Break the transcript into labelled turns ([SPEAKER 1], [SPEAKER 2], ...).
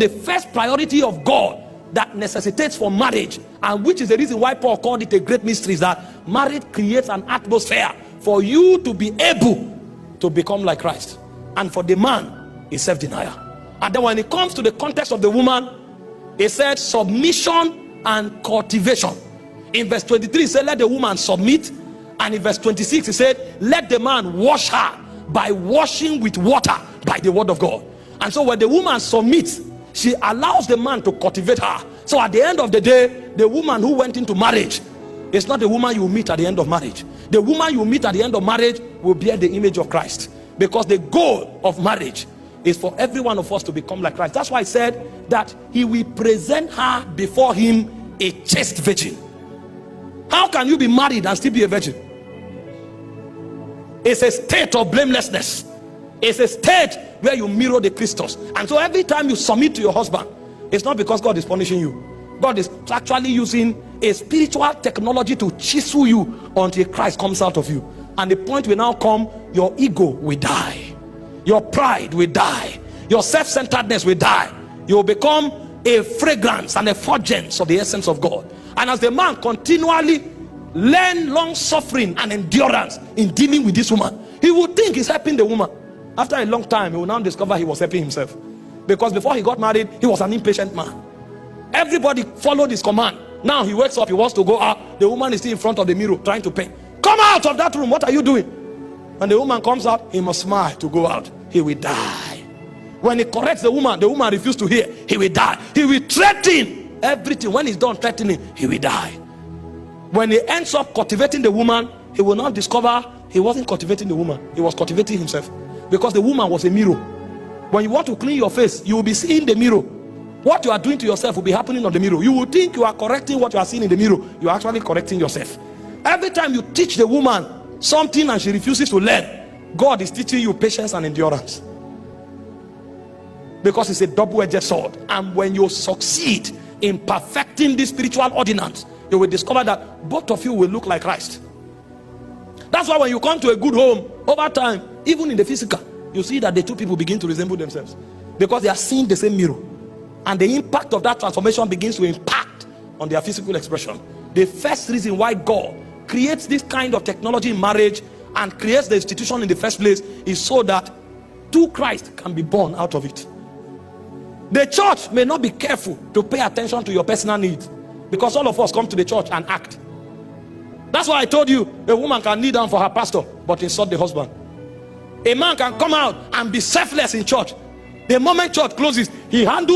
[SPEAKER 1] the first priority of God that necessitates for marriage, and which is the reason why Paul called it a great mystery, is that marriage creates an atmosphere for you to be able to become like Christ. And for the man, is self-denial. And then when it comes to the context of the woman, it said submission and cultivation. In verse 23 it said let the woman submit, and in verse 26 it said let the man wash her by washing with water by the word of God. And so when the woman submits, she allows the man to cultivate her. So at the end of the day, the woman who went into marriage is not the woman you meet at the end of marriage. The woman you meet at the end of marriage will bear the image of Christ, because the goal of marriage is for every one of us to become like Christ. That's why I said that he will present her before him a chaste virgin. How can you be married and still be a virgin? It's a state of blamelessness. It's a state where you mirror the Christus. And so every time you submit to your husband, it's not because God is punishing you. God is actually using a spiritual technology to chisel you until Christ comes out of you. And the point will now come, your ego will die, your pride will die, your self-centeredness will die. You will become a fragrance and effulgence of the essence of God. And as the man continually learn long suffering and endurance in dealing with this woman, he would think he's helping the woman. After a long time, he will now discover he was helping himself, because before he got married, he was an impatient man. Everybody followed his command. Now he wakes up, he wants to go out. The woman is still in front of the mirror trying to pay. Come out of that room, what are you doing? When the woman comes out, he must smile to go out. He will die. When he corrects the woman refuses to hear. He will die. He will threaten everything. When he's done threatening, he will die. When he ends up cultivating the woman, he will not discover he wasn't cultivating the woman, he was cultivating himself, because the woman was a mirror. When you want to clean your face, you will be seeing the mirror. What you are doing to yourself will be happening on the mirror. You will think you are correcting what you are seeing in the mirror. You are actually correcting yourself. Every time you teach the woman something and she refuses to learn, God is teaching you patience and endurance, because it's a double-edged sword. And when you succeed in perfecting this spiritual ordinance, you will discover that both of you will look like Christ. That's why when you come to a good home, over time, even in the physical, you see that the two people begin to resemble themselves, because they are seeing the same mirror, and the impact of that transformation begins to impact on their physical expression. The first reason why God creates this kind of technology in marriage and creates the institution in the first place is so that two Christ can be born out of it. The church may not be careful to pay attention to your personal needs, because all of us come to the church and act. That's why I told you a woman can kneel down for her pastor but insult the husband. A man can come out and be selfless in church. The moment church closes, he handles